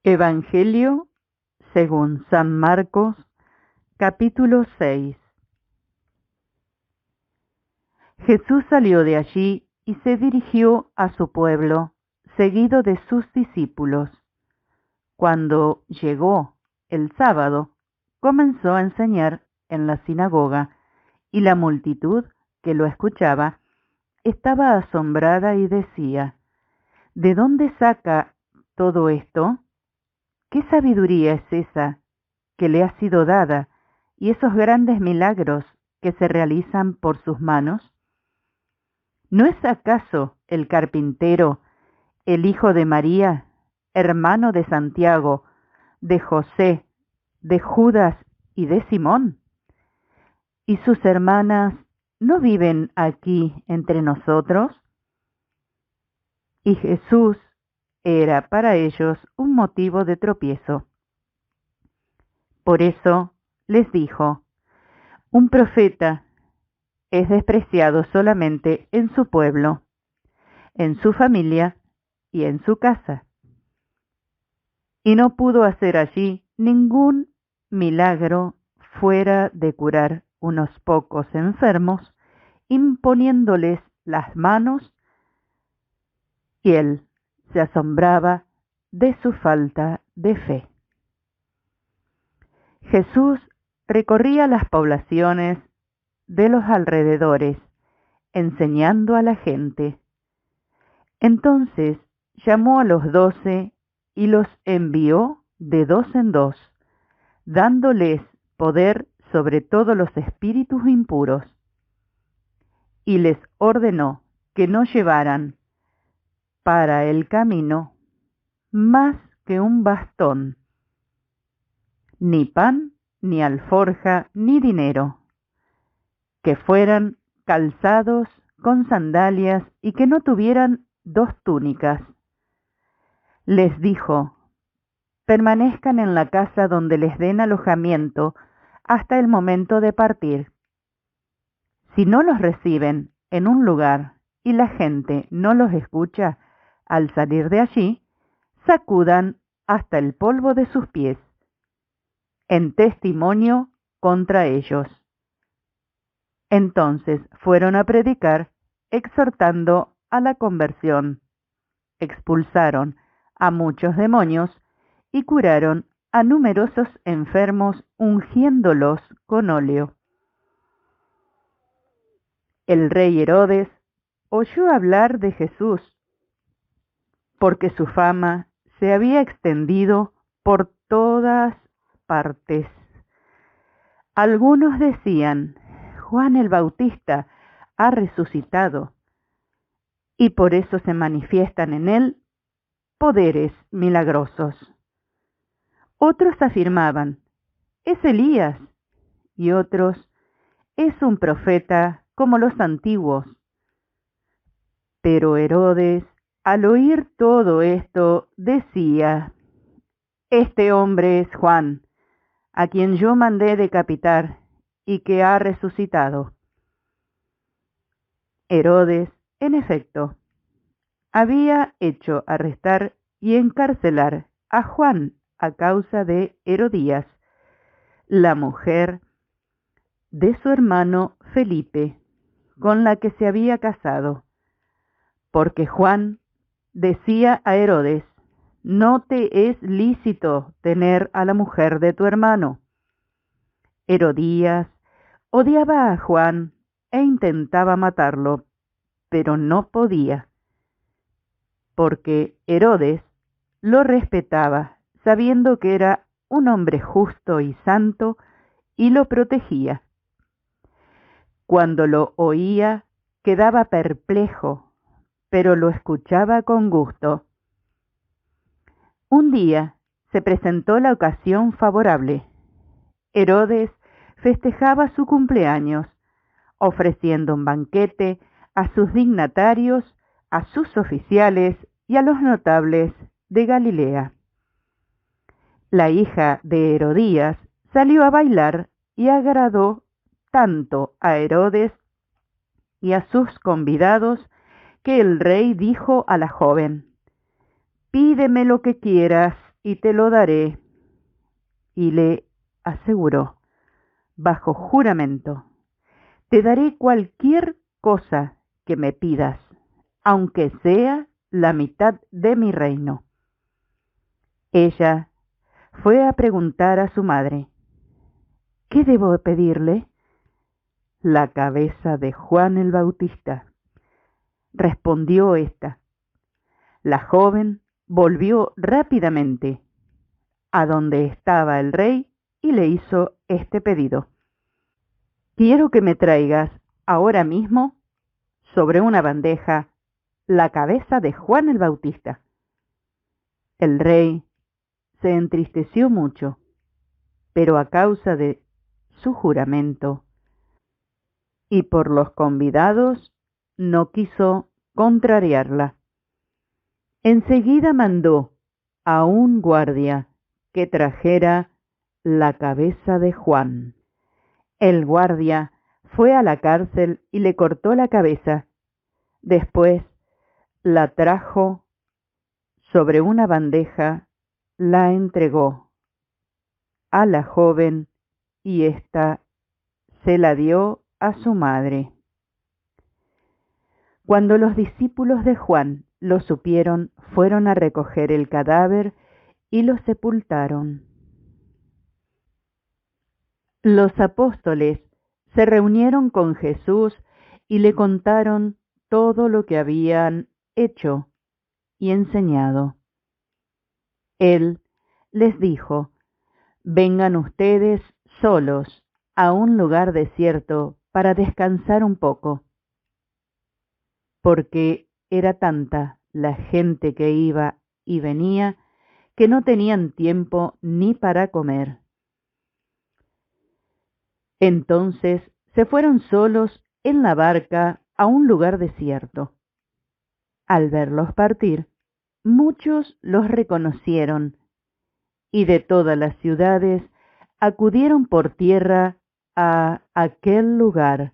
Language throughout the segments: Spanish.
Evangelio según San Marcos, capítulo 6. Jesús salió de allí y se dirigió a su pueblo, seguido de sus discípulos. Cuando llegó el sábado, comenzó a enseñar en la sinagoga, y la multitud que lo escuchaba estaba asombrada y decía: ¿De dónde saca todo esto? ¿Qué sabiduría es esa que le ha sido dada, y esos grandes milagros que se realizan por sus manos? ¿No es acaso el carpintero el hijo de María, hermano de Santiago, de José, de Judas y de Simón? ¿Y sus hermanas no viven aquí entre nosotros? Y Jesús era para ellos un motivo de tropiezo. Por eso les dijo: un profeta es despreciado solamente en su pueblo, en su familia y en su casa. Y no pudo hacer allí ningún milagro fuera de curar unos pocos enfermos, imponiéndoles las manos, y él se asombraba de su falta de fe. Jesús recorría las poblaciones de los alrededores, enseñando a la gente. Entonces llamó a los 12 y los envió de dos en dos, dándoles poder sobre todos los espíritus impuros, y les ordenó que no llevaran para el camino más que un bastón, ni pan, ni alforja, ni dinero, que fueran calzados con sandalias y que no tuvieran dos túnicas. Les dijo: permanezcan en la casa donde les den alojamiento hasta el momento de partir. Si no los reciben en un lugar y la gente no los escucha al salir de allí, sacudan hasta el polvo de sus pies, en testimonio contra ellos. Entonces fueron a predicar, exhortando a la conversión. Expulsaron a muchos demonios y curaron a numerosos enfermos, ungiéndolos con óleo. El rey Herodes oyó hablar de Jesús, porque su fama se había extendido por todas partes. Algunos decían: Juan el Bautista ha resucitado, y por eso se manifiestan en él poderes milagrosos. Otros afirmaban: es Elías, y otros: es un profeta como los antiguos. Pero Herodes, al oír todo esto, decía: este hombre es Juan, a quien yo mandé decapitar y que ha resucitado. Herodes, en efecto, había hecho arrestar y encarcelar a Juan a causa de Herodías, la mujer de su hermano Felipe, con la que se había casado, porque Juan decía a Herodes: no te es lícito tener a la mujer de tu hermano. Herodías odiaba a Juan e intentaba matarlo, pero no podía, porque Herodes lo respetaba, sabiendo que era un hombre justo y santo, y lo protegía. Cuando lo oía, quedaba perplejo, pero lo escuchaba con gusto. Un día se presentó la ocasión favorable. Herodes festejaba su cumpleaños, ofreciendo un banquete a sus dignatarios, a sus oficiales y a los notables de Galilea. La hija de Herodías salió a bailar y agradó tanto a Herodes y a sus convidados que el rey dijo a la joven: pídeme lo que quieras y te lo daré. Y le aseguró, bajo juramento, te daré cualquier cosa que me pidas, aunque sea la mitad de mi reino. Ella fue a preguntar a su madre, ¿qué debo pedirle? La cabeza de Juan el Bautista, respondió ésta. La joven volvió rápidamente a donde estaba el rey y le hizo este pedido. Quiero que me traigas ahora mismo, sobre una bandeja, la cabeza de Juan el Bautista. El rey se entristeció mucho, pero a causa de su juramento y por los convidados, no quiso contrariarla. Enseguida mandó a un guardia que trajera la cabeza de Juan. El guardia fue a la cárcel y le cortó la cabeza. Después la trajo sobre una bandeja, la entregó a la joven y ésta se la dio a su madre. Cuando los discípulos de Juan lo supieron, fueron a recoger el cadáver y lo sepultaron. Los apóstoles se reunieron con Jesús y le contaron todo lo que habían hecho y enseñado. Él les dijo, vengan ustedes solos a un lugar desierto para descansar un poco, porque era tanta la gente que iba y venía que no tenían tiempo ni para comer. Entonces se fueron solos en la barca a un lugar desierto. Al verlos partir, muchos los reconocieron, y de todas las ciudades acudieron por tierra a aquel lugar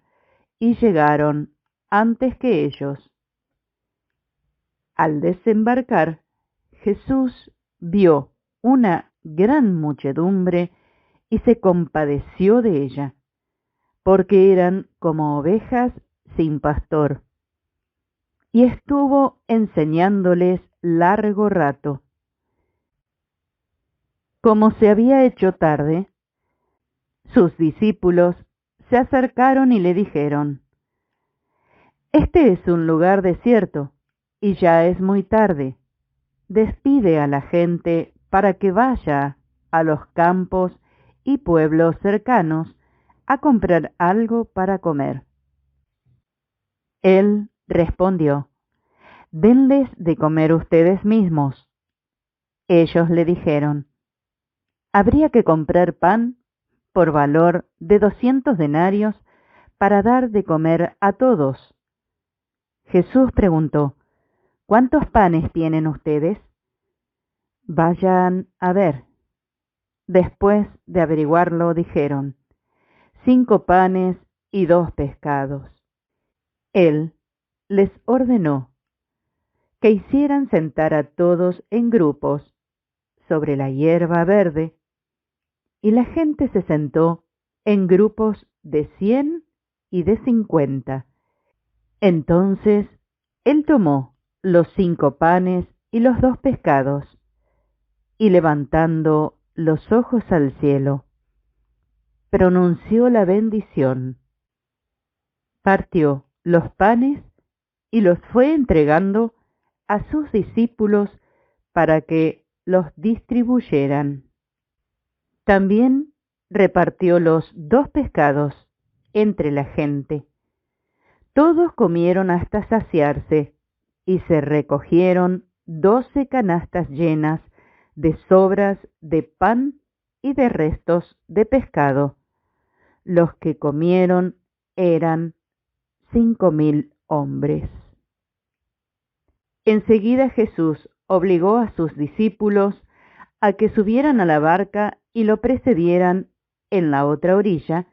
y llegaron antes que ellos. Al desembarcar, Jesús vio una gran muchedumbre y se compadeció de ella, porque eran como ovejas sin pastor, y estuvo enseñándoles largo rato. Como se había hecho tarde, sus discípulos se acercaron y le dijeron, este es un lugar desierto, y ya es muy tarde. Despide a la gente para que vaya a los campos y pueblos cercanos a comprar algo para comer. Él respondió, denles de comer ustedes mismos. Ellos le dijeron, habría que comprar pan por valor de 200 denarios para dar de comer a todos. Jesús preguntó, ¿cuántos panes tienen ustedes? Vayan a ver. Después de averiguarlo, dijeron, 5 panes y 2 pescados. Él les ordenó que hicieran sentar a todos en grupos sobre la hierba verde, y la gente se sentó en grupos de 100 y de 50. Entonces él tomó los 5 panes y los 2 pescados, y levantando los ojos al cielo, pronunció la bendición, partió los panes y los fue entregando a sus discípulos para que los distribuyeran. También repartió los 2 pescados entre la gente. Todos comieron hasta saciarse y se recogieron 12 canastas llenas de sobras de pan y de restos de pescado. Los que comieron eran 5.000 hombres. Enseguida Jesús obligó a sus discípulos a que subieran a la barca y lo precedieran en la otra orilla,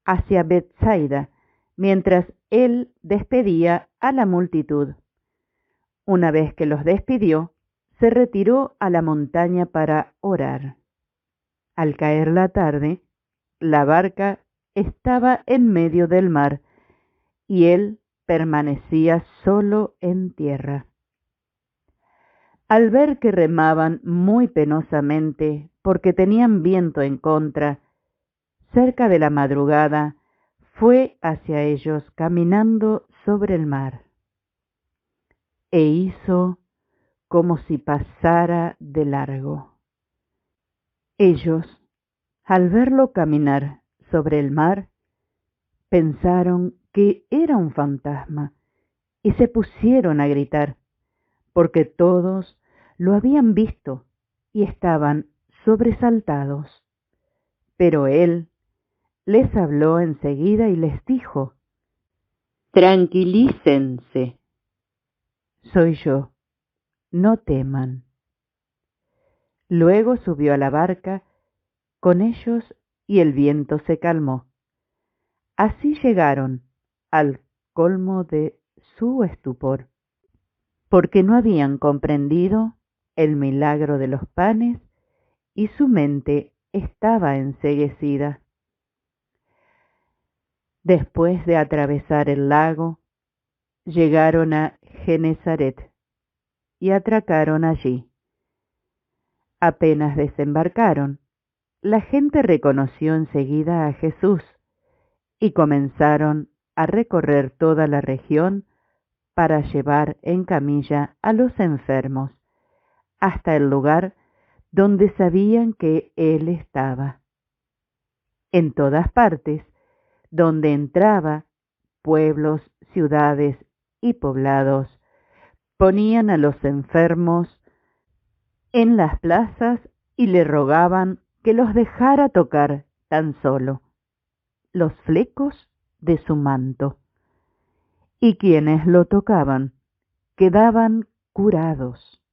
hacia Betsaida, mientras él despedía a la multitud. Una vez que los despidió, se retiró a la montaña para orar. Al caer la tarde, la barca estaba en medio del mar y él permanecía solo en tierra. Al ver que remaban muy penosamente porque tenían viento en contra, cerca de la madrugada fue hacia ellos caminando sobre el mar, e hizo como si pasara de largo. Ellos, al verlo caminar sobre el mar, pensaron que era un fantasma y se pusieron a gritar, porque todos lo habían visto y estaban sobresaltados. Pero él les habló enseguida y les dijo: Tranquilícense, soy yo, no teman. Luego subió a la barca con ellos y el viento se calmó. Así llegaron al colmo de su estupor, porque no habían comprendido el milagro de los panes y su mente estaba enceguecida. Después de atravesar el lago, llegaron a Genezaret y atracaron allí. Apenas desembarcaron, la gente reconoció enseguida a Jesús y comenzaron a recorrer toda la región para llevar en camilla a los enfermos hasta el lugar donde sabían que Él estaba. En todas partes donde entraba, pueblos, ciudades y poblados, ponían a los enfermos en las plazas y le rogaban que los dejara tocar tan solo los flecos de su manto. Y quienes lo tocaban quedaban curados.